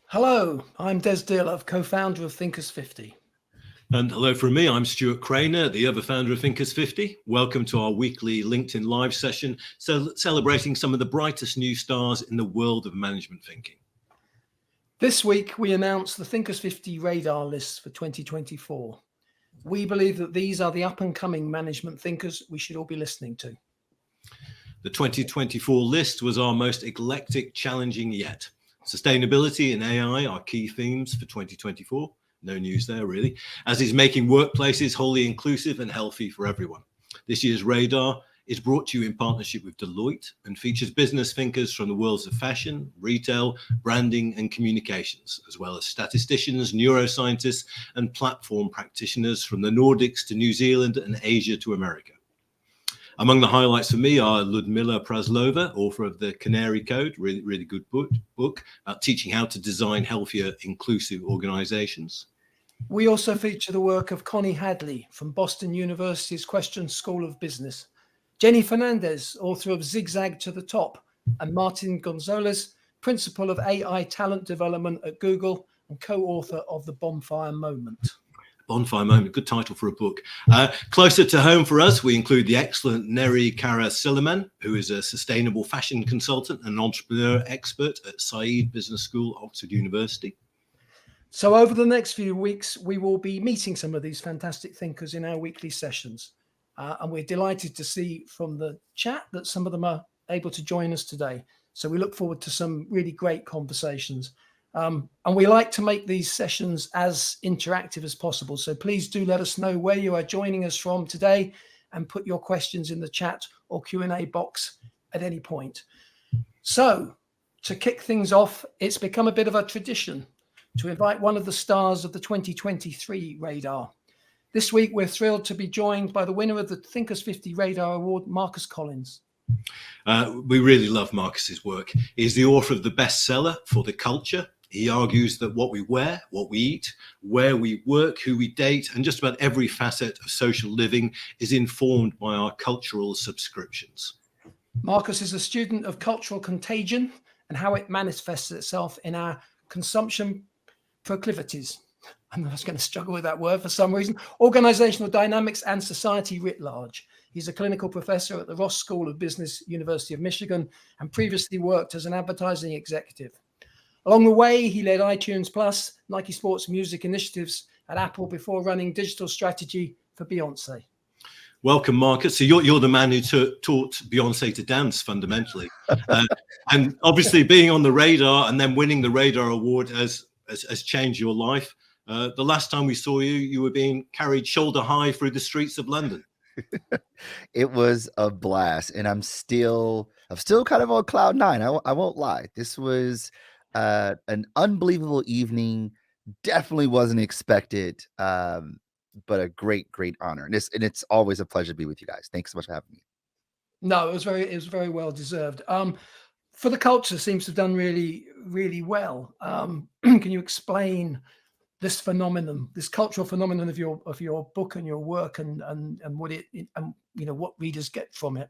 Hello, I'm Des Dearlove, co-founder of Thinkers50. And hello from me, I'm Stuart Craner, the other founder of Thinkers50. Welcome to our weekly LinkedIn Live session, celebrating some of the brightest new stars in the world of management thinking. This week, we announced the Thinkers50 radar list for 2024. We believe that these are the up-and-coming management thinkers we should all be listening to. The 2024 list was our most eclectic, challenging yet. Sustainability and AI are key themes for 2024. No news there, really, as is making workplaces wholly inclusive and healthy for everyone. This year's radar is brought to you in partnership with Deloitte and features business thinkers from the worlds of fashion, retail, branding, and communications, as well as statisticians, neuroscientists, and platform practitioners from the Nordics to New Zealand and Asia to America. Among the highlights for me are Ludmila Praslova, author of The Canary Code, really good book about teaching how to design healthier, inclusive organizations. We also feature the work of Connie Hadley from Boston University's Question School of Business, Jenny Fernandez, author of Zigzag to the Top, and Martin Gonzalez, principal of AI talent development at Google and co-author of The Bonfire Moment. Bonfire Moment, good title for a book. Closer to home for us, we include the excellent Neri Kara-Silliman, who is a sustainable fashion consultant and entrepreneur expert at Said Business School, Oxford University. So over the next few weeks, we will be meeting some of these fantastic thinkers in our weekly sessions. And we're delighted to see from the chat that some of them are able to join us today. So we look forward to some really great conversations. And we like to make these sessions as interactive as possible. So please do let us know where you are joining us from today and put your questions in the chat or Q&A box at any point. So to kick things off, it's become a bit of a tradition to invite one of the stars of the 2023 radar. This week, we're thrilled to be joined by the winner of the Thinkers50 Radar Award, Marcus Collins. We really love Marcus's work. He's the author of the bestseller For the Culture. He argues that what we wear, what we eat, where we work, who we date, and just about every facet of social living is informed by our cultural subscriptions. Marcus is a student of cultural contagion and how it manifests itself in our consumption proclivities. I was going to struggle with that word for some reason. Organizational dynamics and society writ large. He's a clinical professor at the Ross School of Business, University of Michigan, and previously worked as an advertising executive. Along the way, he led iTunes Plus, Nike Sports Music initiatives at Apple before running digital strategy for Beyonce. Welcome, Marcus. So you're the man who taught Beyonce to dance fundamentally. And obviously being on the radar and then winning the Radar Award has changed your life. The last time we saw you, you were being carried shoulder high through the streets of London. It was a blast, and I'm still kind of on cloud nine. I won't lie. This was an unbelievable evening. Definitely wasn't expected, but a great honor. And it's always a pleasure to be with you guys. Thanks so much for having me. No, it was very well deserved. For the Culture seems to have done really well. Can you explain this phenomenon, this cultural phenomenon of your book and your work, and what it and what readers get from it?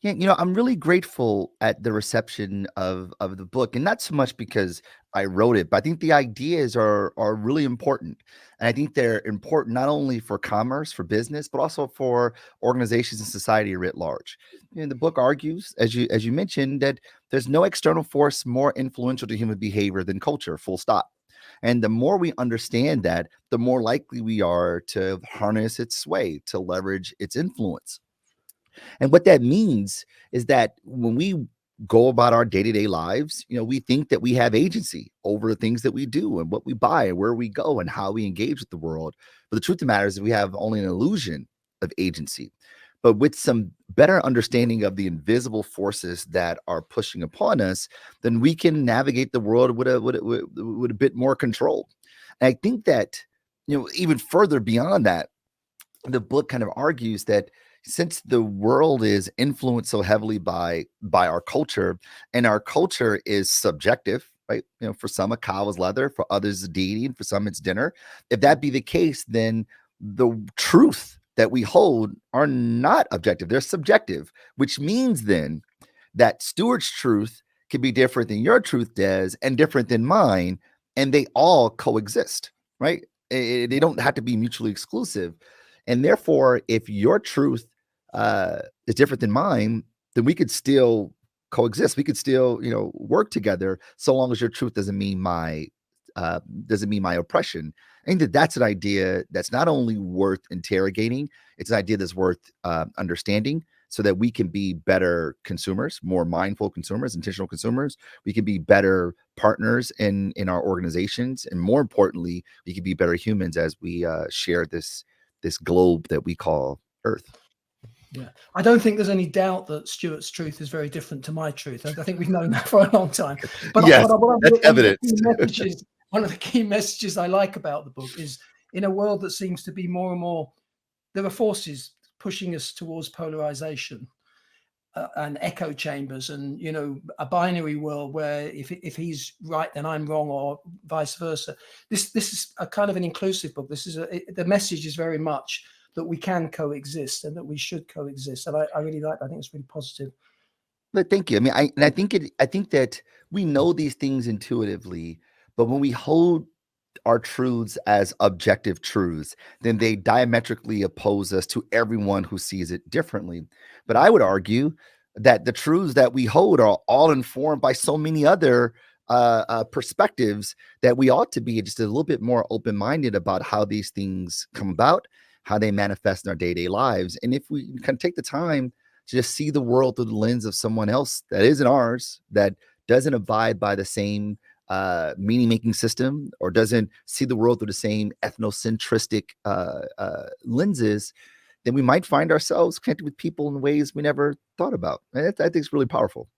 Yeah, I'm really grateful at the reception of the book, and not so much because I wrote it, but I think the ideas are really important. And I think they're important not only for commerce, for business, but also for organizations and society writ large. The book argues, as you mentioned, that there's no external force more influential to human behavior than culture, full stop. And the more we understand that, the more likely we are to harness its sway, to leverage its influence. And what that means is that when we go about our day-to-day lives, we think that we have agency over the things that we do and what we buy and where we go and how we engage with the world. But the truth of the matter is that we have only an illusion of agency. But with some better understanding of the invisible forces that are pushing upon us, then we can navigate the world with a bit more control. And I think that, even further beyond that, the book kind of argues that since the world is influenced so heavily by our culture, and our culture is subjective, right? For some, a cow is leather, for others, a deity, and for some, it's dinner. If that be the case, then the truth that we hold are not objective, they're subjective, which means then that Stuart's truth can be different than your truth, Des, and different than mine, and they all coexist, right? They don't have to be mutually exclusive. And therefore, if your truth is different than mine, then we could still coexist. We could still, work together, so long as your truth doesn't mean my oppression. I think that that's an idea that's not only worth interrogating, it's an idea that's worth understanding, so that we can be better consumers, more mindful consumers, intentional consumers. We can be better partners in our organizations, and more importantly, we can be better humans as we share this globe that we call Earth. Yeah, I don't think there's any doubt that Stuart's truth is very different to my truth. I think we've known that for a long time. But yes, that's evident. One of the key messages I like about the book is, in a world that seems to be more and more, there are forces pushing us towards polarization and echo chambers, and a binary world where if he's right then I'm wrong, or vice versa. This is a kind of an inclusive book. The message is very much that we can coexist and that we should coexist, and I really like that. I think it's really positive. But thank you. I mean, I think that we know these things intuitively, but when we hold our truths as objective truths, then they diametrically oppose us to everyone who sees it differently. But I would argue that the truths that we hold are all informed by so many other perspectives, that we ought to be just a little bit more open-minded about how these things come about, how they manifest in our day-to-day lives. And if we can take the time to just see the world through the lens of someone else that isn't ours, that doesn't abide by the same meaning-making system, or doesn't see the world through the same ethnocentristic lenses, then we might find ourselves connected with people in ways we never thought about. And I think it's really powerful.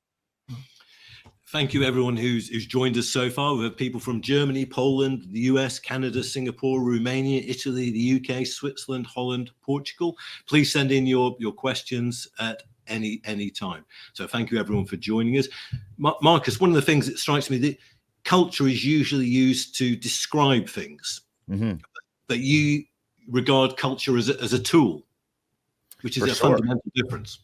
Thank you, everyone who's joined us so far. We have people from Germany, Poland, the US, Canada, Singapore, Romania, Italy, the UK, Switzerland, Holland, Portugal. Please send in your questions at any time. So thank you, everyone, for joining us. Marcus, one of the things that strikes me, that culture is usually used to describe things, that you regard culture as a tool, which is a fundamental difference.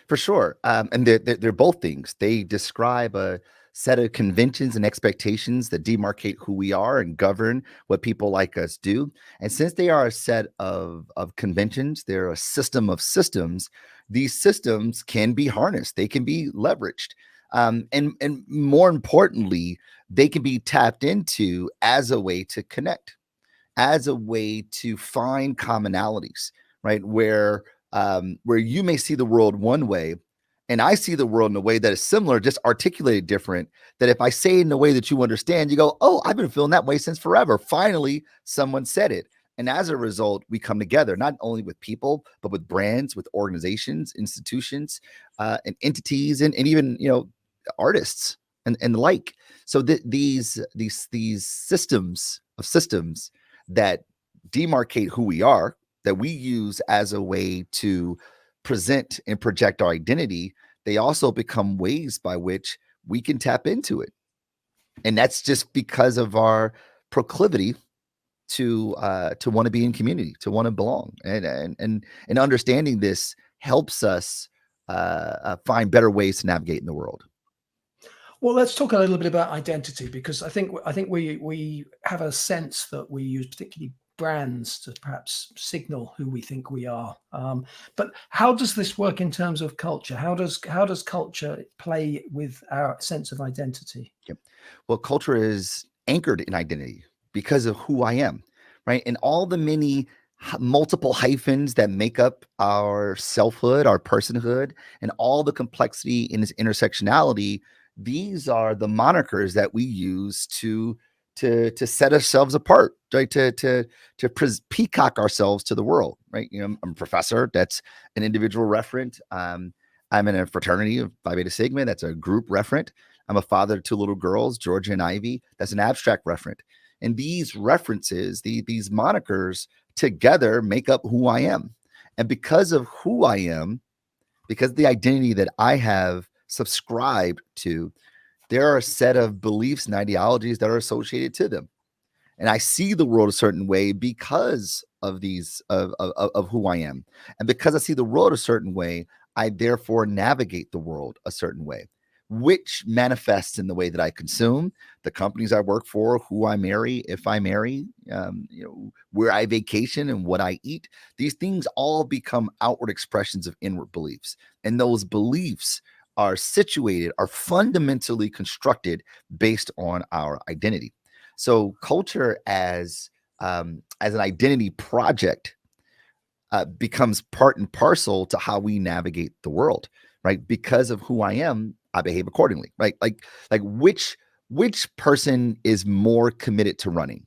For sure. And they're both things. They describe a set of conventions and expectations that demarcate who we are and govern what people like us do. And since they are a set of conventions, they're a system of systems. These systems can be harnessed. They can be leveraged. And more importantly, they can be tapped into as a way to connect, as a way to find commonalities, right? Where you may see the world one way, and I see the world in a way that is similar, just articulated different, that if I say it in a way that you understand, you go, oh, I've been feeling that way since forever. Finally, someone said it. And as a result, we come together, not only with people, but with brands, with organizations, institutions, and entities, and even, artists and the like. So these systems that demarcate who we are, that we use as a way to present and project our identity, they also become ways by which we can tap into it. And that's just because of our proclivity to want to be in community, to want to belong. And understanding this helps us find better ways to navigate in the world. Well, let's talk a little bit about identity, because I think we have a sense that we use particularly brands to perhaps signal who we think we are. But how does this work in terms of culture? How does culture play with our sense of identity? Yep. Well, culture is anchored in identity because of who I am, right? And all the many multiple hyphens that make up our selfhood, our personhood, and all the complexity in this intersectionality. These are the monikers that we use to set ourselves apart, right? To peacock ourselves to the world, right? I'm a professor. That's an individual referent. I'm in a fraternity of Phi Beta Sigma. That's a group referent. I'm a father to 2 little girls, Georgia and Ivy. That's an abstract referent. And these references, these monikers together make up who I am. And because of who I am, because of the identity that I have subscribed to, there are a set of beliefs and ideologies that are associated to them. And I see the world a certain way because of these, of who I am. And because I see the world a certain way, I therefore navigate the world a certain way. which manifests in the way that I consume, the companies I work for, who I marry, if I marry, where I vacation and what I eat. These things all become outward expressions of inward beliefs. And those beliefs are fundamentally constructed based on our identity. So culture as an identity project becomes part and parcel to how we navigate the world, right? Because of who I am, I behave accordingly, right? Like which person is more committed to running?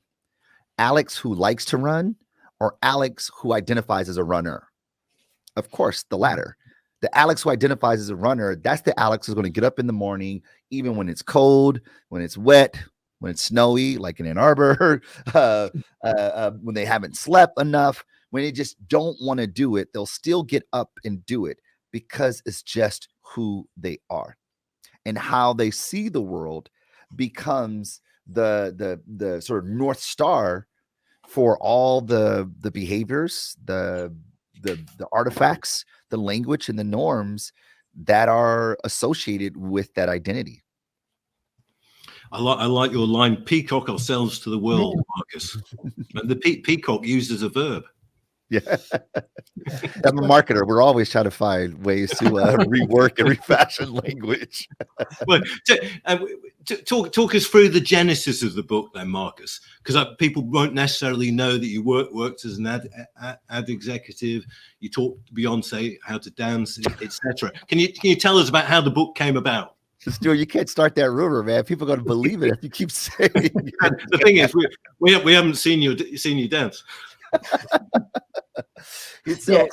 Alex, who likes to run, or Alex, who identifies as a runner? Of course, the latter. The Alex who identifies as a runner, that's the Alex who's going to get up in the morning, even when it's cold, when it's wet, when it's snowy, like in Ann Arbor, when they haven't slept enough, when they just don't want to do it, they'll still get up and do it because it's just who they are. And how they see the world becomes the sort of North Star for all the behaviors, the artifacts, the language, and the norms that are associated with that identity. I like your line, peacock ourselves to the world, Marcus. And the peacock used as a verb. Yeah. I'm a marketer. We're always trying to find ways to rework and refashion language. Well, talk us through the genesis of the book then, Marcus, because people won't necessarily know that you worked as an ad executive. You taught Beyonce how to dance, etc. Can you tell us about how the book came about? Stuart, you can't start that rumor, man. People are going to believe it if you keep saying it. The thing is, we haven't seen you dance. So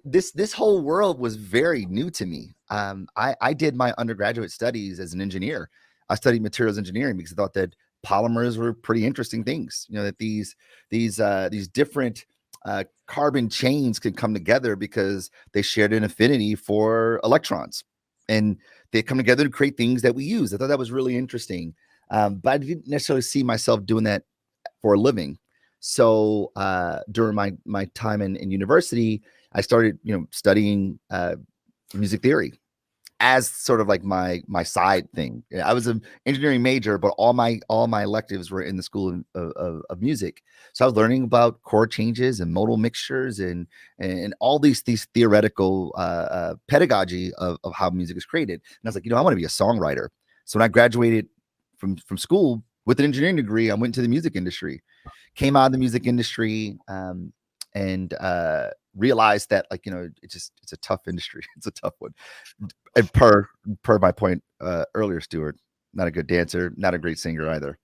this whole world was very new to me. I did my undergraduate studies as an engineer. I studied materials engineering because I thought that polymers were pretty interesting things. That these different carbon chains could come together because they shared an affinity for electrons, and they come together to create things that we use. I thought that was really interesting, but I didn't necessarily see myself doing that for a living. So during my time in university, I started studying music theory as sort of like my side thing. I was an engineering major, but all my electives were in the School of Music. So I was learning about chord changes and modal mixtures and all these theoretical pedagogy of how music is created. And I was like, I want to be a songwriter. So when I graduated from school with an engineering degree, I went to the music industry. Came out of the music industry and realized that it's a tough industry. It's a tough one. And per my point earlier, Stuart, not a good dancer, not a great singer either.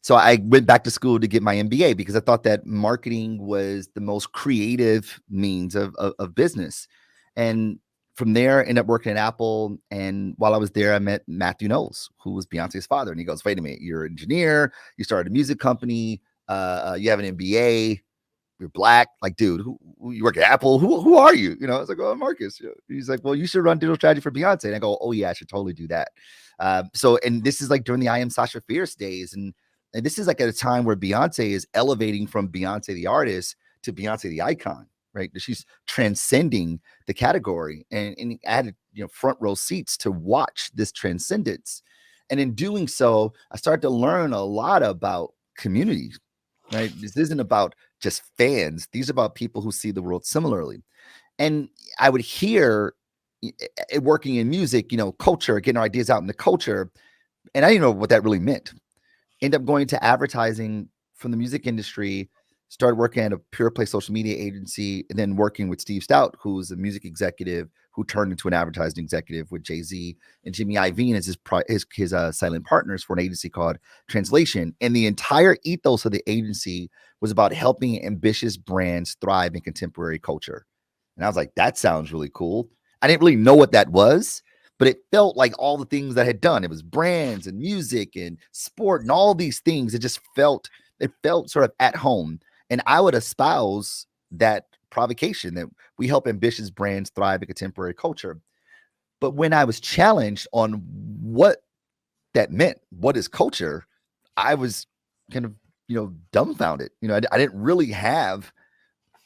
So I went back to school to get my MBA because I thought that marketing was the most creative means of business. And from there, ended up working at Apple. And while I was there, I met Matthew Knowles, who was Beyonce's father. And he goes, wait a minute, you're an engineer. You started a music company. You have an MBA. You're Black. Like, dude, who you work at Apple? Who are you? I was like, oh, Marcus. He's like, well, you should run digital strategy for Beyonce. And I go, oh, yeah, I should totally do that. And this is like during the I Am Sasha Fierce days. And this is like at a time where Beyonce is elevating from Beyonce the artist to Beyonce the icon. Right, she's transcending the category, and added front row seats to watch this transcendence. And in doing so, I started to learn a lot about community. Right, this isn't about just fans; these are about people who see the world similarly. And I would hear, working in music, culture, getting our ideas out in the culture, and I didn't know what that really meant. End up going to advertising from the music industry. Started working at a pure play social media agency, and then working with Steve Stout, who's a music executive who turned into an advertising executive with Jay-Z and Jimmy Iovine as his silent partners for an agency called Translation. And the entire ethos of the agency was about helping ambitious brands thrive in contemporary culture. And I was like, that sounds really cool. I didn't really know what that was, but it felt like all the things that I had done. It was brands and music and sport and all these things. It felt sort of at home. And I would espouse that provocation that we help ambitious brands thrive in contemporary culture. But when I was challenged on what that meant, what is culture, I was kind of, dumbfounded. I didn't really have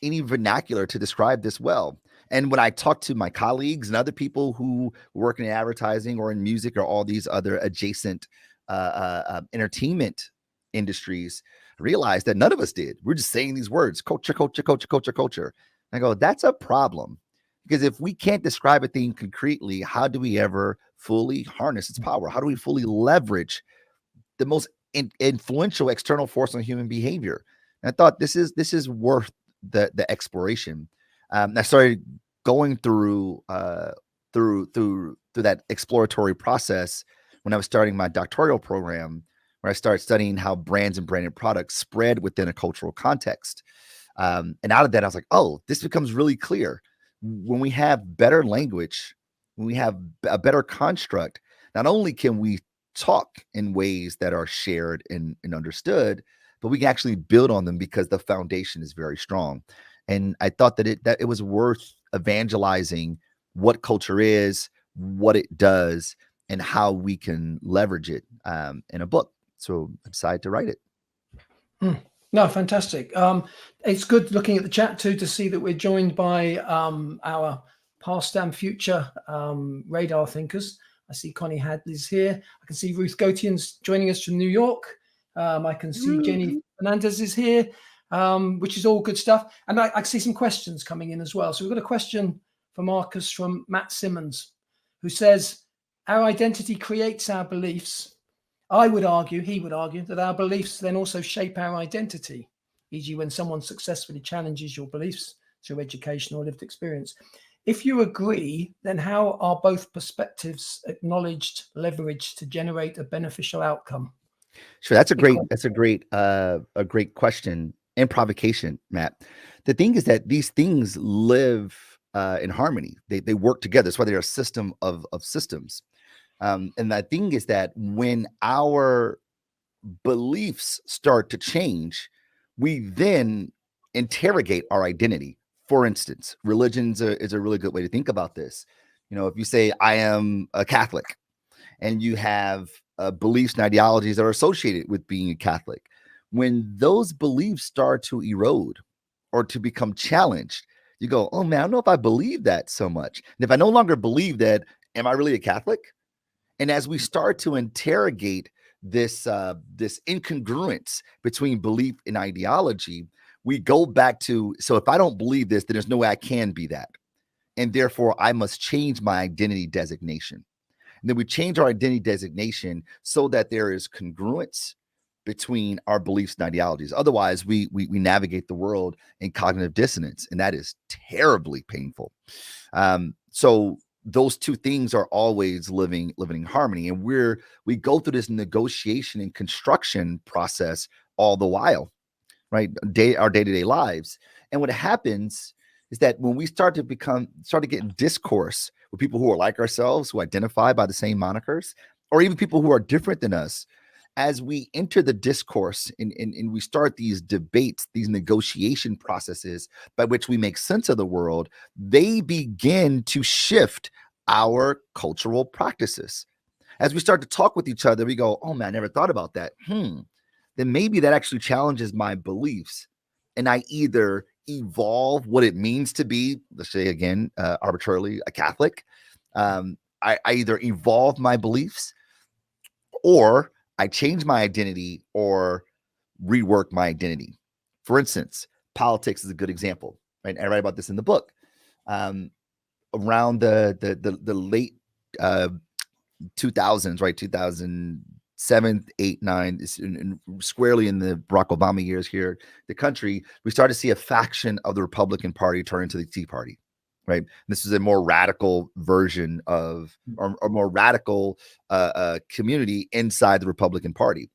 any vernacular to describe this well. And when I talk to my colleagues and other people who work in advertising or in music or all these other adjacent entertainment industries, I realized that none of us did. We're just saying these words, culture, culture, culture, culture, culture. And I go, that's a problem. Because if we can't describe a thing concretely, how do we ever fully harness its power? How do we fully leverage the most influential external force on human behavior? And I thought this is worth the exploration. I started going through that exploratory process when I was starting my doctoral program, where I started studying how brands and branded products spread within a cultural context. And out of that, I was like, oh, this becomes really clear. When we have better language, when we have a better construct, not only can we talk in ways that are shared and understood, but we can actually build on them because the foundation is very strong. And I thought that it was worth evangelizing what culture is, what it does, and how we can leverage it in a book. So I decided to write it. No, fantastic. It's good looking at the chat too to see that we're joined by our past and future radar thinkers. I see Connie Hadley's here. I can see Ruth Gautien's joining us from New York. I can see Jenny Fernandez is here, which is all good stuff. And I see some questions coming in as well. So we've got a question for Marcus from Matt Simmons, who says, our identity creates our beliefs. He would argue that our beliefs then also shape our identity, e.g. when someone successfully challenges your beliefs through education or lived experience. If you agree, then how are both perspectives acknowledged, leveraged to generate a beneficial outcome? Sure, that's a great question and provocation, Matt. The thing is that these things live in harmony. They work together. That's why they're a system of systems. And the thing is that when our beliefs start to change, we then interrogate our identity. For instance, religion is a really good way to think about this. You know, if you say, I am a Catholic, and you have beliefs and ideologies that are associated with being a Catholic, when those beliefs start to erode or to become challenged, you go, oh man, I don't know if I believe that so much. And if I no longer believe that, am I really a Catholic? And as we start to interrogate this incongruence between belief and ideology, we go back to, so if I don't believe this, then there's no way I can be that. And therefore, I must change my identity designation. And then we change our identity designation so that there is congruence between our beliefs and ideologies. Otherwise, we navigate the world in cognitive dissonance, and that is terribly painful. So those two things are always living in harmony, and we go through this negotiation and construction process all the while, right? Our day-to-day lives. And what happens is that when we start to get in discourse with people who are like ourselves, who identify by the same monikers, or even people who are different than us, as we enter the discourse and we start these debates, these negotiation processes by which we make sense of the world, they begin to shift our cultural practices. As we start to talk with each other, we go, oh man, I never thought about that. Then maybe that actually challenges my beliefs. And I either evolve what it means to be, let's say again, arbitrarily a Catholic. I either evolve my beliefs, or I change my identity or rework my identity. For instance, politics is a good example, right? I write about this in the book. Around the late 2000s, right? 2007, 8, 9, squarely in the Barack Obama years here, the country, we started to see a faction of the Republican Party turn into the Tea Party, right? This is a more radical version of, or more radical community inside the Republican Party.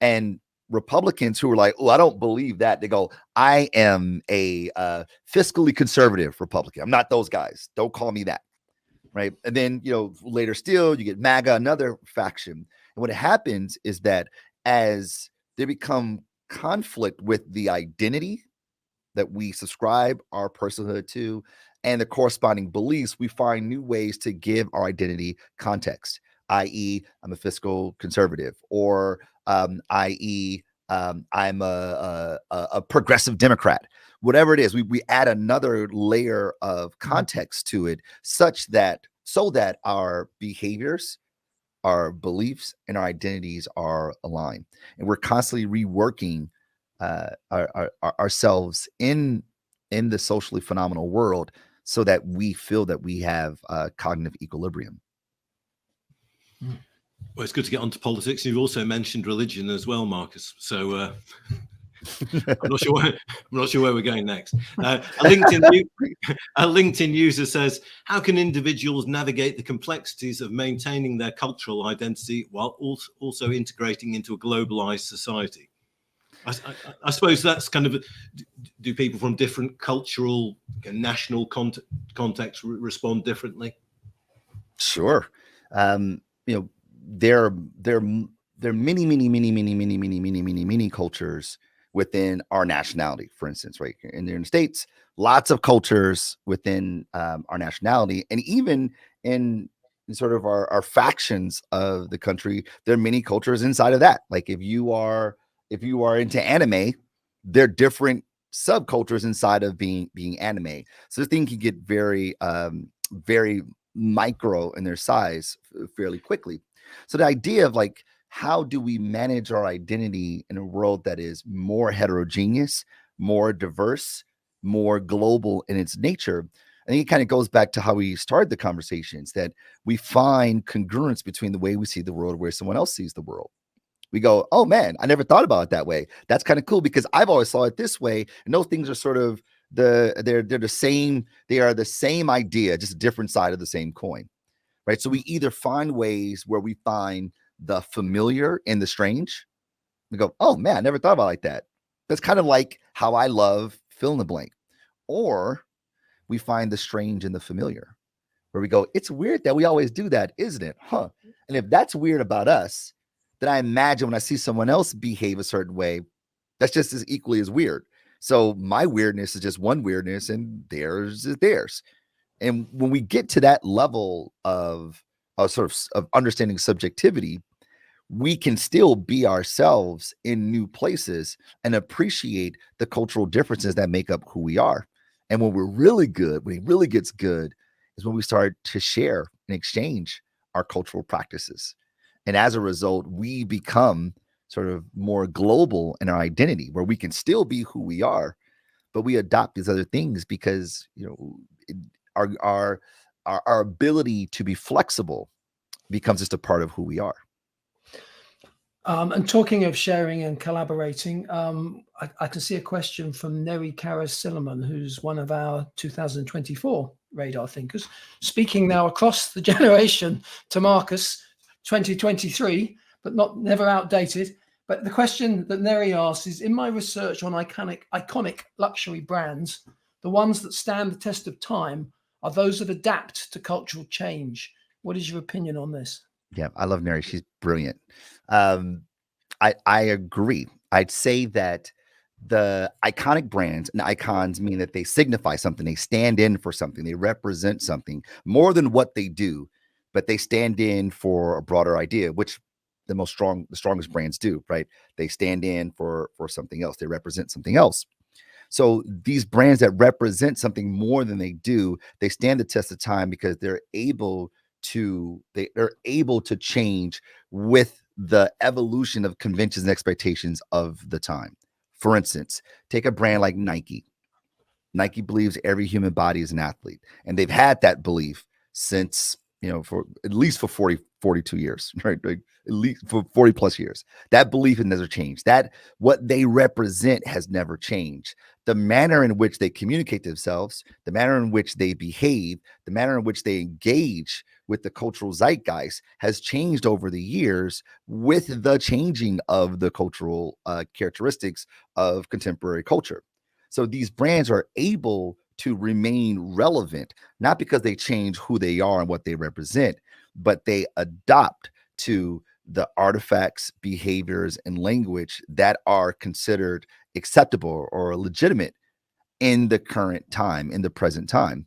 And Republicans who were like, oh, I don't believe that. They go, I am a fiscally conservative Republican. I'm not those guys. Don't call me that. Right. And then, later still, you get MAGA, another faction. And what happens is that as they become conflict with the identity that we subscribe our personhood to and the corresponding beliefs, we find new ways to give our identity context, i.e., I'm a fiscal conservative, or i.e., I'm a progressive Democrat, whatever it is, we add another layer of context to it, so that our behaviors, our beliefs, and our identities are aligned, and we're constantly reworking ourselves in the socially phenomenal world, so that we feel that we have cognitive equilibrium. Well, it's good to get onto politics. You've also mentioned religion as well, Marcus. So I'm not sure where we're going next. A LinkedIn user says, "How can individuals navigate the complexities of maintaining their cultural identity while also integrating into a globalized society?" I suppose that's kind of, do people from different cultural, national contexts respond differently? Sure. There are many cultures within our nationality. For instance, right in the United States, lots of cultures within our nationality, and even in sort of our factions of the country, there are many cultures inside of that. Like if you are into anime, there are different subcultures inside of being anime. So this thing can get very micro in their size fairly quickly. So the idea of like, how do we manage our identity in a world that is more heterogeneous, more diverse, more global in its nature? I think it kind of goes back to how we started the conversations, that we find congruence between the way we see the world, where someone else sees the world. We go, oh man, I never thought about it that way. That's kind of cool, because I've always saw it this way. And those things are sort of they're the same. They are the same idea, just a different side of the same coin, right? So we either find ways where we find the familiar in the strange. We go, oh man, I never thought about it like that. That's kind of like how I love fill in the blank. Or we find the strange in the familiar, where we go, it's weird that we always do that, isn't it? Huh? And if that's weird about us, then I imagine when I see someone else behave a certain way, that's just as equally as weird. So my weirdness is just one weirdness, and theirs is theirs. And when we get to that level of understanding subjectivity, we can still be ourselves in new places and appreciate the cultural differences that make up who we are. And when it really gets good, is when we start to share and exchange our cultural practices. And as a result, we become sort of more global in our identity, where we can still be who we are, but we adopt these other things because, our ability to be flexible becomes just a part of who we are. And talking of sharing and collaborating, I can see a question from Neri Karas-Silliman, who's one of our 2024 radar thinkers, speaking now across the generation to Marcus, 2023, but never outdated. But the question that Neri asks is, in my research on iconic luxury brands, the ones that stand the test of time are those that adapt to cultural change. What is your opinion on this? Yeah, I love Neri. She's brilliant. I agree. I'd say that the iconic brands and icons mean that they signify something. They stand in for something. They represent something more than what they do, but they stand in for a broader idea, which the strongest brands do, right? They stand in for something else. They represent something else. So these brands that represent something more than they do, they stand the test of time because they're able to change with the evolution of conventions and expectations of the time. For instance, take a brand like Nike. Nike believes every human body is an athlete, and they've had that belief since, for at least for 42 years, right? Like at least for 40 plus years. That belief has never changed. That what they represent has never changed. The manner in which they communicate themselves, the manner in which they behave, the manner in which they engage with the cultural zeitgeist has changed over the years with the changing of the cultural characteristics of contemporary culture. So these brands are able to remain relevant, not because they change who they are and what they represent, but they adopt to the artifacts, behaviors, and language that are considered acceptable or legitimate in the current time, in the present time.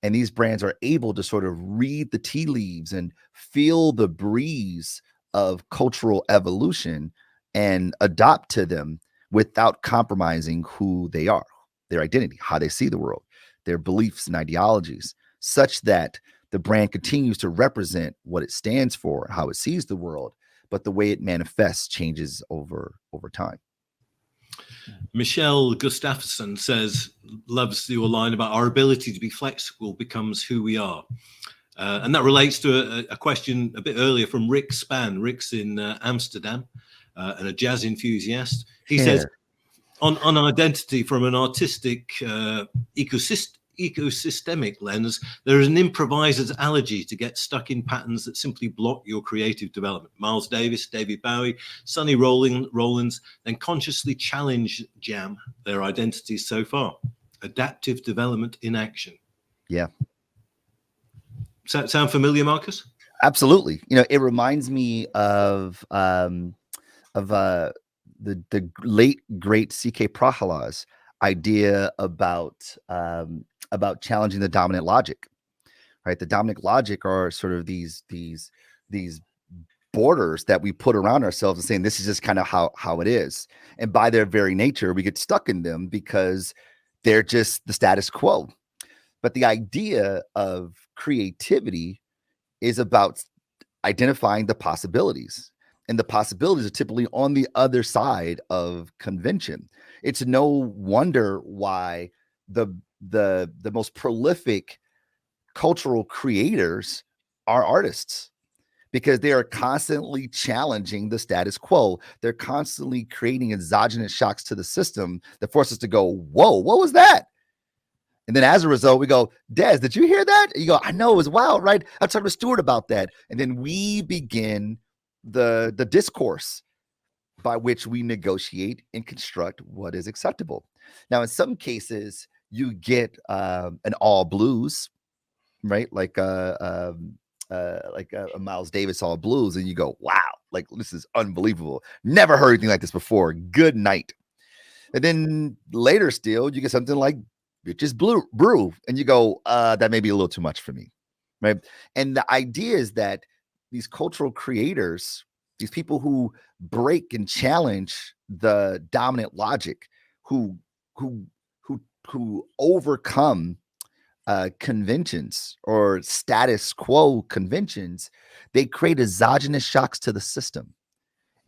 And these brands are able to sort of read the tea leaves and feel the breeze of cultural evolution and adopt to them without compromising who they are. their identity, how they see the world, their beliefs and ideologies, such that the brand continues to represent what it stands for, how it sees the world, but the way it manifests changes over time. Michelle Gustafsson loves your line about our ability to be flexible becomes who we are. And that relates to a question a bit earlier from Rick Span. Rick's in Amsterdam and a jazz enthusiast. He says, on identity from an artistic ecosystemic lens, there is an improviser's allergy to get stuck in patterns that simply block your creative development. Miles Davis, David Bowie, Sonny Rollins, then consciously challenge jam their identities so far. Adaptive development in action. Yeah. Sound familiar, Marcus? Absolutely. It reminds me of the late great C.K. Prahal's idea about challenging the dominant logic, right? The dominant logic are sort of these borders that we put around ourselves and saying this is just kind of how it is, and by their very nature, we get stuck in them because they're just the status quo. But the idea of creativity is about identifying the possibilities. And the possibilities are typically on the other side of convention. It's no wonder why the most prolific cultural creators are artists, because they are constantly challenging the status quo. They're constantly creating exogenous shocks to the system that force us to go, whoa, what was that? And then as a result, we go, Des, did you hear that? And you go, I know, it was wild, right? I talked to Stuart about that. And then we begin the discourse by which we negotiate and construct what is acceptable. Now, in some cases, you get an all blues, right? Like a Miles Davis all blues, and you go, wow, like this is unbelievable. Never heard anything like this before. Good night. And then later still, you get something like Bitches Brew, and you go, that may be a little too much for me, right? And the idea is that these cultural creators, these people who break and challenge the dominant logic, who overcome conventions or status quo conventions, they create exogenous shocks to the system,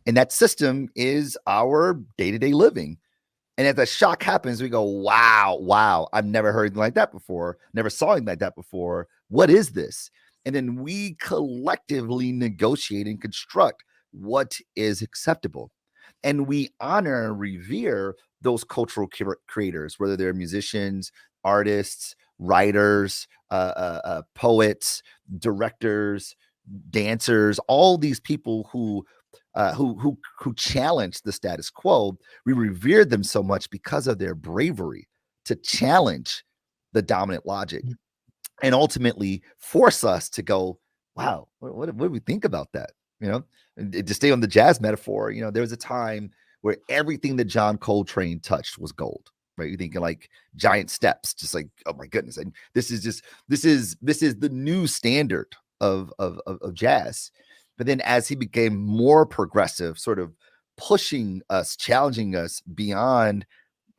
and that system is our day-to-day living. And if a shock happens, we go, wow, I've never heard anything like that before. Never saw anything like that before. What is this? And then we collectively negotiate and construct what is acceptable. And we honor and revere those cultural creators, whether they're musicians, artists, writers, poets, directors, dancers, all these people who challenge the status quo. We revere them so much because of their bravery to challenge the dominant logic and ultimately force us to go, wow, what do we think about that? And to stay on the jazz metaphor, there was a time where everything that John Coltrane touched was gold, right? You're thinking like giant steps, just like, oh my goodness. And this is the new standard of jazz. But then as he became more progressive, sort of pushing us, challenging us beyond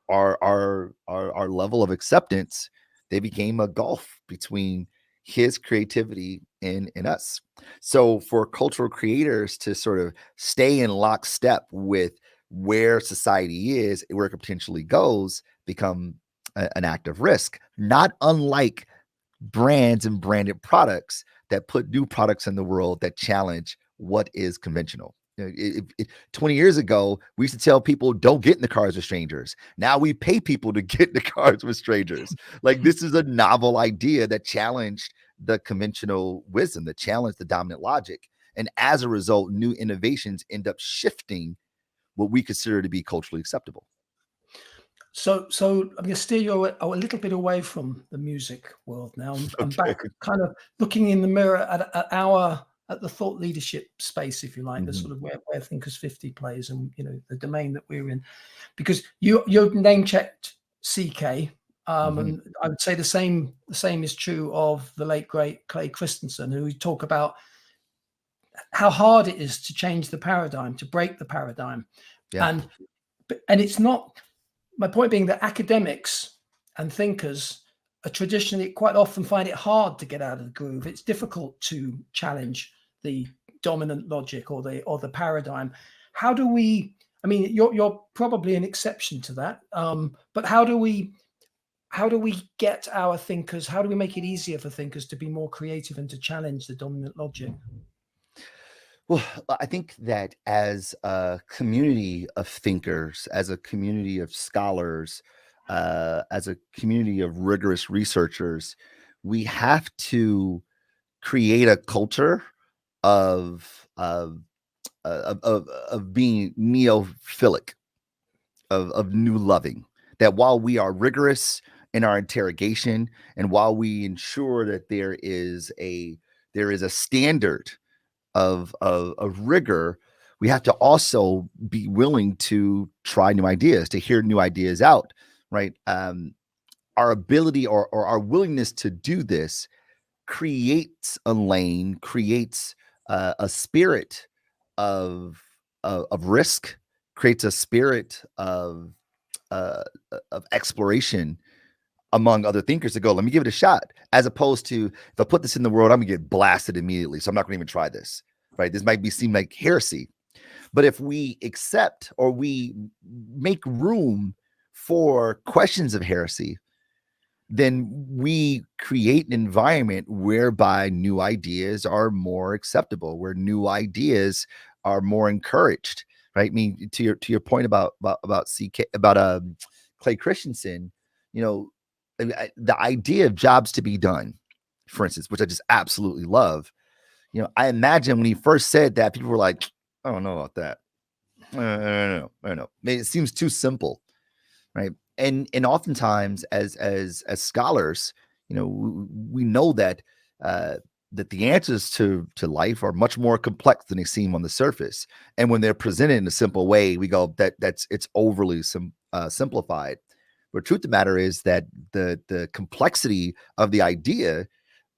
our level of acceptance, they became a gulf between his creativity and us. So for cultural creators to sort of stay in lockstep with where society is, where it could potentially goes, become an act of risk, not unlike brands and branded products that put new products in the world that challenge what is conventional. 20 years ago, we used to tell people don't get in the cars with strangers. Now we pay people to get in the cars with strangers. Like, this is a novel idea that challenged the conventional wisdom, that challenged the dominant logic. And as a result, new innovations end up shifting what we consider to be culturally acceptable. So I'm going to steer you a little bit away from the music world now. I'm back, kind of looking in the mirror at the thought leadership space, if you like, the sort of where Thinkers50 plays, and the domain that we're in, because you name checked CK, and I would say the same is true of the late great Clay Christensen, who talk about how hard it is to change the paradigm, to break the paradigm, and it's not. My point being that academics and thinkers are traditionally quite often find it hard to get out of the groove. It's difficult to challenge the dominant logic or the paradigm. How do we? I mean, you're probably an exception to that. But how do we get our thinkers? How do we make it easier for thinkers to be more creative and to challenge the dominant logic? Well, I think that as a community of thinkers, as a community of scholars, as a community of rigorous researchers, we have to create a culture of of of being neophilic, of new loving. That while we are rigorous in our interrogation, and while we ensure that there is a standard of rigor, we have to also be willing to try new ideas, to hear new ideas out, right? Our ability or our willingness to do this creates a lane, creates a spirit of risk, creates a spirit uh, of exploration among other thinkers to go, let me give it a shot, as opposed to, if I put this in the world, I'm gonna get blasted immediately, so I'm not gonna even try this, right? This might seem like heresy. But if we accept or we make room for questions of heresy, then we create an environment whereby new ideas are more acceptable, where new ideas are more encouraged, right? I mean, to your point about Clay Christensen, you know, the idea of jobs to be done, for instance, which I just absolutely love. You know, I imagine when he first said that, people were like, I don't know about that. I don't know. I mean, it seems too simple, right? And oftentimes as scholars, you know, we know that that the answers to life are much more complex than they seem on the surface. And when they're presented in a simple way, we go, it's overly simplified. But truth of the matter is that the complexity of the idea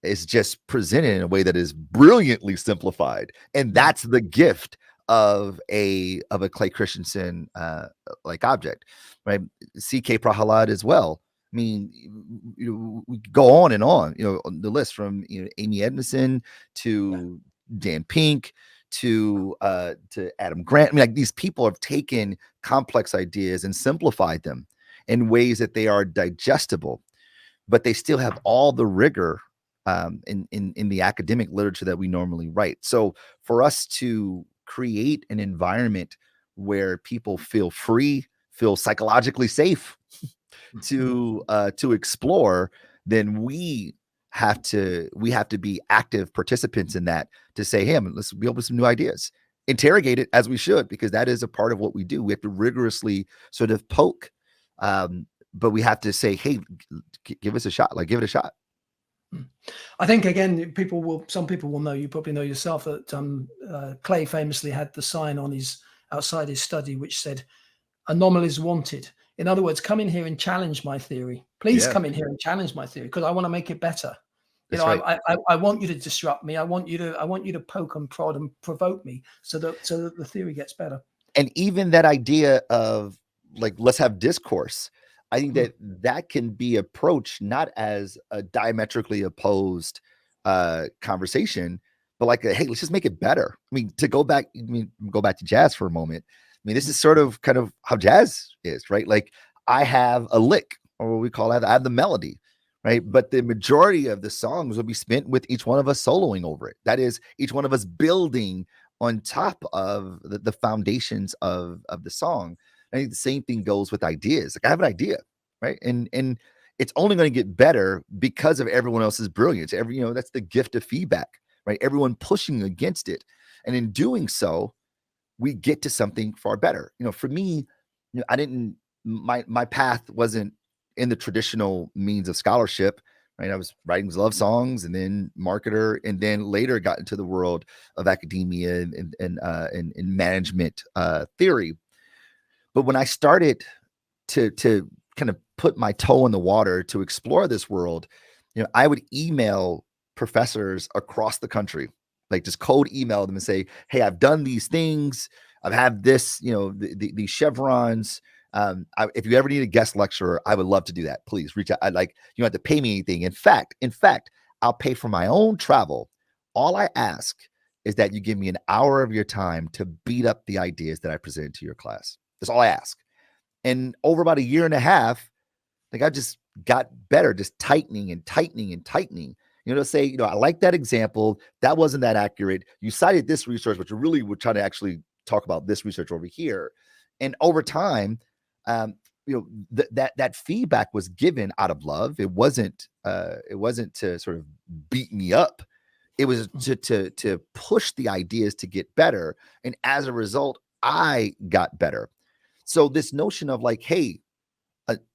is just presented in a way that is brilliantly simplified, and that's the gift of a Clay Christensen like object, right? C.K. Prahalad as well. I mean, we go on and on, on the list, from Amy Edmondson to Dan Pink to Adam Grant. I mean, like, these people have taken complex ideas and simplified them in ways that they are digestible, but they still have all the rigor in the academic literature that we normally write. So for us to create an environment where people feel free, feel psychologically safe to explore, then we have to be active participants in that, to say, hey, let's be open to some new ideas, interrogate it as we should, because that is a part of what we do. We have to rigorously sort of poke, but we have to say, hey, give us a shot, like, give it a shot. I think, again, some people will know, you probably know yourself, that Clay famously had the sign on outside his study which said, "Anomalies wanted." In other words, come in here and challenge my theory. Please come in here and challenge my theory, because I want to make it better. That's right. I want you to disrupt me. I want you to poke and prod and provoke me so that the theory gets better. And even that idea of, like, let's have discourse, I think that can be approached not as a diametrically opposed conversation, but like, hey, let's just make it better. I mean, go back to jazz for a moment. I mean, this is sort of kind of how jazz is, right? Like, I have a lick, or what we call it, I have the melody, right? But the majority of the songs will be spent with each one of us soloing over it. That is, each one of us building on top of the foundations of the song. I think the same thing goes with ideas. Like, I have an idea, right? And it's only going to get better because of everyone else's brilliance. That's the gift of feedback, right? Everyone pushing against it. And in doing so, we get to something far better. For me, I didn't, my path wasn't in the traditional means of scholarship, right? I was writing love songs, and then marketer, and then later got into the world of academia and management theory. But when I started to kind of put my toe in the water to explore this world, I would email professors across the country, like, just cold email them and say, hey, I've done these things. I've had this, these chevrons. If you ever need a guest lecturer, I would love to do that. Please reach out. You don't have to pay me anything. In fact, I'll pay for my own travel. All I ask is that you give me an hour of your time to beat up the ideas that I presented to your class. That's all I ask. And over about a year and a half, like I just got better, just tightening and tightening and tightening. To say, I like that example. That wasn't that accurate. You cited this research, but you really were trying to actually talk about this research over here. And over time, that feedback was given out of love. It wasn't to sort of beat me up. It was to push the ideas to get better. And as a result, I got better. So this notion of like, hey,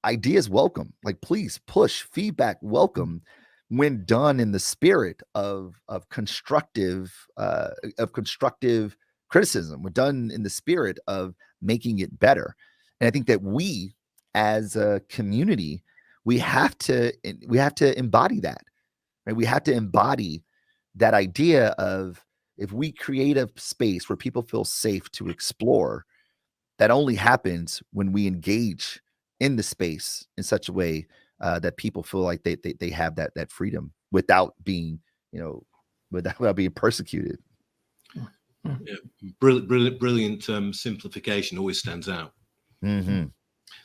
ideas welcome, like please push feedback welcome when done in the spirit of constructive criticism, when done in the spirit of making it better. And I think that we as a community, we have to embody that, right? We have to embody that idea of, if we create a space where people feel safe to explore, that only happens when we engage in the space in such a way that people feel like they have that freedom without being, without being persecuted. Yeah, brilliant simplification always stands out. Mm-hmm.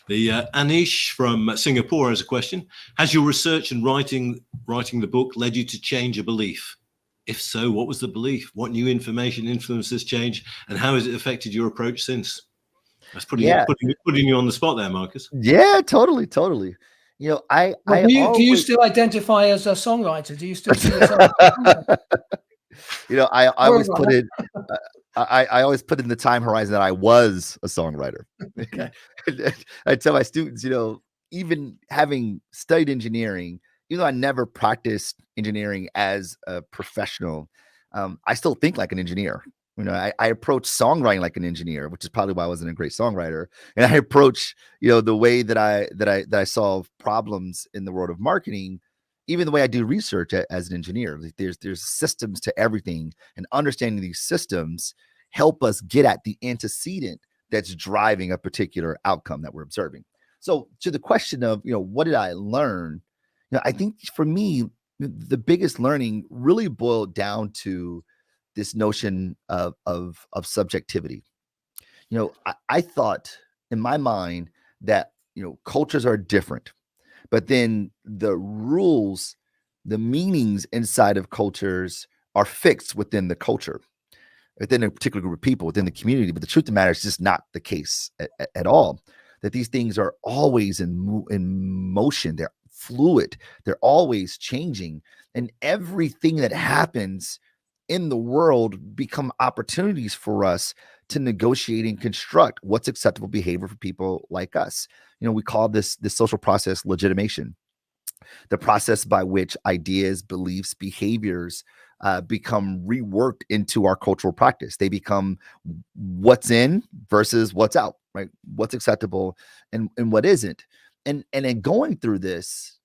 The Anish from Singapore has a question. Has your research and writing the book led you to change a belief? If so, what was the belief? What new information influenced this change, and how has it affected your approach since? That's putting you on the spot there, Marcus. Yeah, totally. Do you still identify as a songwriter? Do you still see yourself? I always put it. I always put in the time horizon that I was a songwriter. Okay. I tell my students, even having studied engineering, even though I never practiced engineering as a professional, I still think like an engineer. I approach songwriting like an engineer, which is probably why I wasn't a great songwriter. And I approach, the way that I solve problems in the world of marketing, even the way I do research as an engineer. Like there's systems to everything, and understanding these systems help us get at the antecedent that's driving a particular outcome that we're observing. So to the question of, what did I learn? I think for me, the biggest learning really boiled down to this notion of subjectivity. I thought in my mind that, cultures are different, but then the rules, the meanings inside of cultures are fixed within the culture, within a particular group of people, within the community. But the truth of the matter is just not the case at all. That these things are always in motion. They're fluid. They're always changing. And everything that happens in the world become opportunities for us to negotiate and construct what's acceptable behavior for people like us. We call this social process legitimation, the process by which ideas, beliefs, behaviors become reworked into our cultural practice. They become what's in versus what's out, right? What's acceptable and what isn't. And in going through this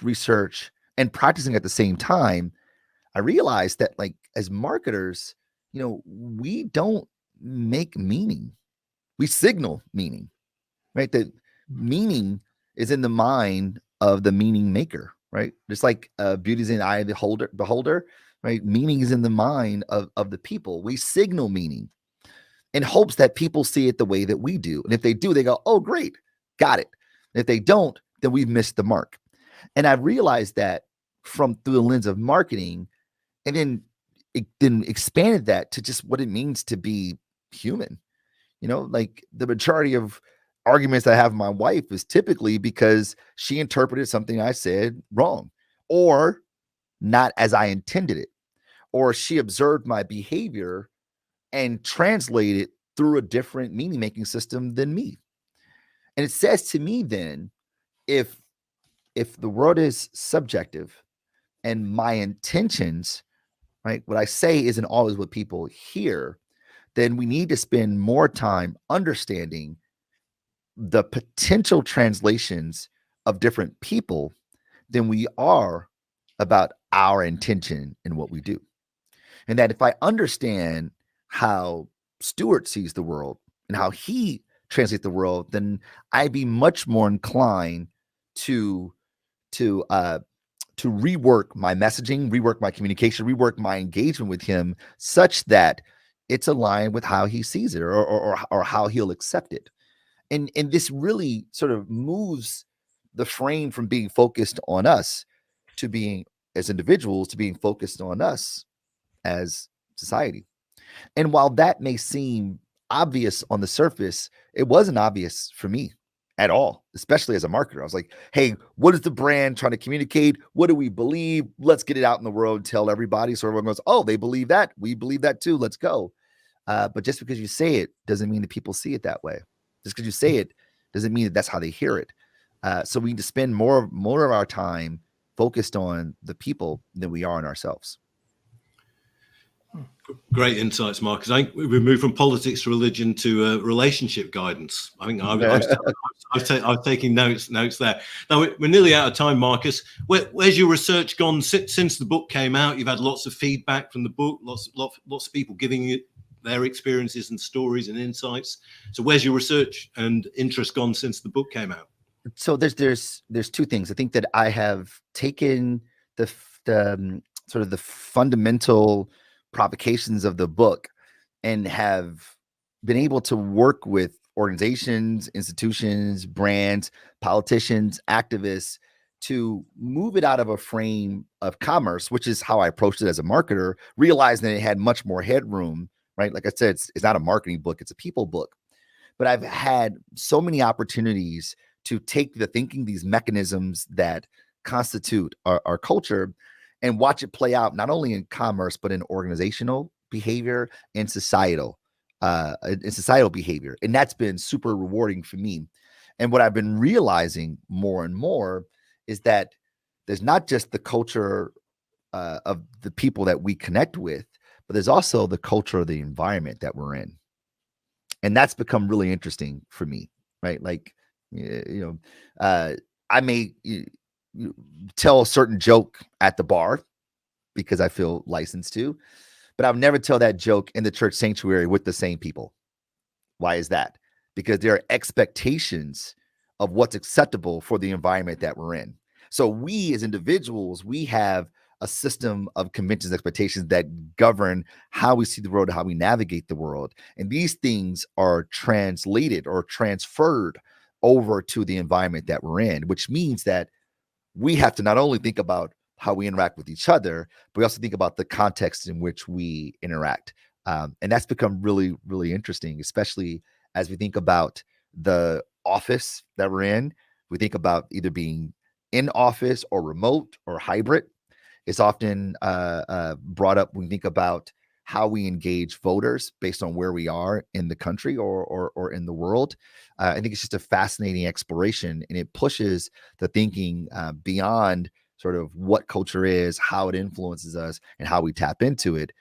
research and practicing at the same time, I realized that, like, as marketers, we don't make meaning. We signal meaning, right? That meaning is in the mind of the meaning maker, right? Just like beauty's in the eye of the beholder, right? Meaning is in the mind of the people. We signal meaning in hopes that people see it the way that we do. And if they do, they go, oh, great, got it. And if they don't, then we've missed the mark. And I've realized that through the lens of marketing, and then expanded that to just what it means to be human. Like the majority of arguments I have with my wife is typically because she interpreted something I said wrong, or not as I intended it, or she observed my behavior and translated it through a different meaning-making system than me. And it says to me then, if the world is subjective and my intentions, right, what I say isn't always what people hear, then we need to spend more time understanding the potential translations of different people than we are about our intention in what we do. And that if I understand how Stuart sees the world and how he translate the world, then I'd be much more inclined to rework my messaging, rework my communication, rework my engagement with him such that it's aligned with how he sees it or how he'll accept it. And this really sort of moves the frame from being focused on us to being as individuals to being focused on us as society. And while that may seem obvious on the surface, it wasn't obvious for me at all, especially as a marketer. I was like, hey, what is the brand trying to communicate? What do we believe? Let's get it out in the world and tell everybody. So everyone goes, oh, they believe that. We believe that too. Let's go. But just because you say it doesn't mean that people see it that way. Just because you say it doesn't mean that that's how they hear it. So we need to spend more of our time focused on the people than we are on ourselves. Great insights, Marcus. I think we moved from politics to religion to relationship guidance. I think I was taking notes there. Now we're nearly out of time, Marcus. Where's your research gone since the book came out? You've had lots of feedback from the book, lots of people giving you their experiences and stories and insights. So where's your research and interest gone since the book came out? So there's two things. I think that I have taken the sort of the fundamental provocations of the book and have been able to work with organizations, institutions, brands, politicians, activists to move it out of a frame of commerce, which is how I approached it as a marketer, realizing that it had much more headroom, right? Like I said, it's not a marketing book, it's a people book. But I've had so many opportunities to take the thinking, these mechanisms that constitute our culture, and watch it play out not only in commerce, but in organizational behavior and societal behavior. And that's been super rewarding for me. And what I've been realizing more and more is that there's not just the culture of the people that we connect with, but there's also the culture of the environment that we're in. And that's become really interesting for me, right? Like, I may tell a certain joke at the bar because I feel licensed to, but I'll never tell that joke in the church sanctuary with the same people. Why is that? Because there are expectations of what's acceptable for the environment that we're in. So we as individuals, we have a system of conventions, expectations that govern how we see the world, how we navigate the world. And these things are translated or transferred over to the environment that we're in, which means that we have to not only think about how we interact with each other, but we also think about the context in which we interact. And that's become really, really interesting, especially as we think about the office that we're in. We think about either being in office or remote or hybrid. It's often brought up when we think about how we engage voters based on where we are in the country or in the world. I think it's just a fascinating exploration, and it pushes the thinking beyond sort of what culture is, how it influences us, and how we tap into it.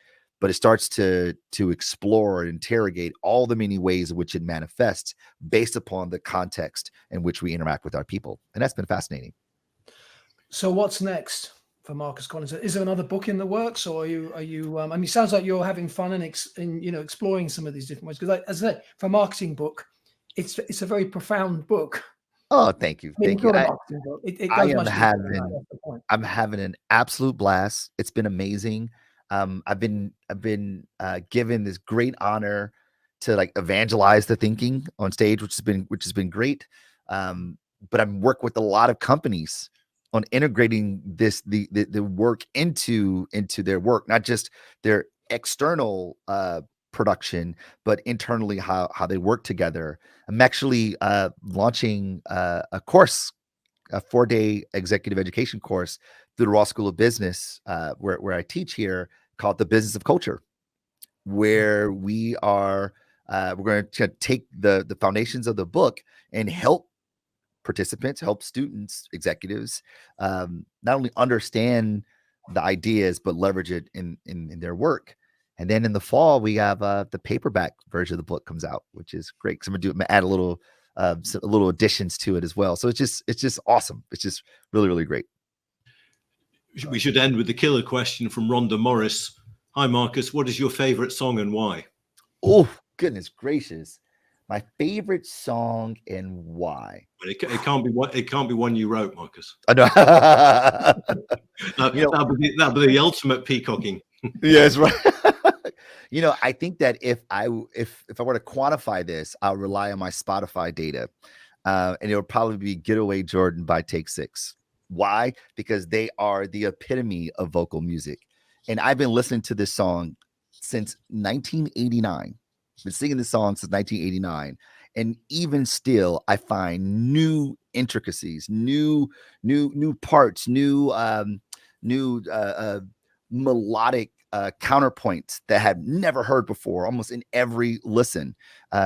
But it starts to explore and interrogate all the many ways in which it manifests based upon the context in which we interact with our people. And that's been fascinating. So what's next for Marcus Collins? Is there another book in the works, or are you? I mean, it sounds like you're having fun and exploring some of these different ways. Because, as I say, for a marketing book, it's a very profound book. Oh, thank you, thank you. I'm having an absolute blast. It's been amazing. I've been given this great honor to like evangelize the thinking on stage, which has been great. But I'm working with a lot of companies on integrating the work into their work, not just their external production, but internally how they work together. I'm actually launching a course, a 4-day executive education course through the Raw School of Business, where I teach here, called The Business of Culture, where we're going to take the foundations of the book and help participants, help students, executives, not only understand the ideas, but leverage it in their work. And then in the fall, we have the paperback version of the book comes out, which is great because I'm gonna add a little additions to it as well. So it's just awesome. It's just really, really great. We should end with the killer question from Rhonda Morris. Hi, Marcus. What is your favorite song and why? Oh, goodness gracious. My favorite song and why? It can't be one. It can't be one you wrote, Marcus. I know. That'd be the ultimate peacocking. Yes, right. I think that if I were to quantify this, I'll rely on my Spotify data, and it would probably be "Getaway Jordan" by Take Six. Why? Because they are the epitome of vocal music, and I've been listening to this song since 1989. Been singing this song since 1989, and even still, I find new intricacies, new parts, new melodic counterpoints that I have never heard before, almost in every listen.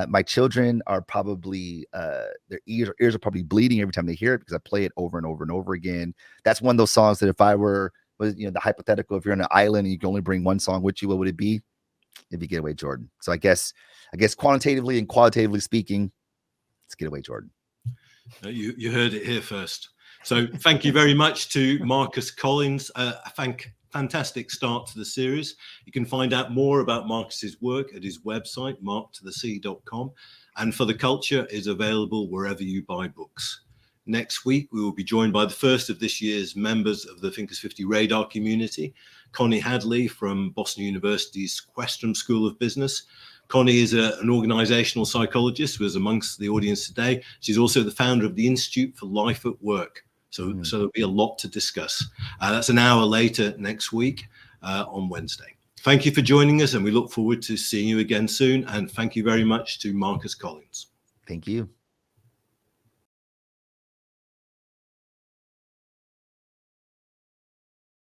My children are probably their ears are probably bleeding every time they hear it because I play it over and over and over again. That's one of those songs that if I was the hypothetical, if you're on an island and you can only bring one song with you, what would it be? It'd be Getaway Jordan. So I guess quantitatively and qualitatively speaking, it's Getaway Jordan. You heard it here first. So thank you very much to Marcus Collins. Fantastic start to the series. You can find out more about Marcus's work at his website, marktothesea.com. And For the Culture is available wherever you buy books. Next week, we will be joined by the first of this year's members of the Thinkers50 radar community, Connie Hadley from Boston University's Questrom School of Business. Connie is an organizational psychologist who is amongst the audience today. She's also the founder of the Institute for Life at Work. So there'll be a lot to discuss. That's an hour later next week on Wednesday. Thank you for joining us, and we look forward to seeing you again soon. And thank you very much to Marcus Collins. Thank you.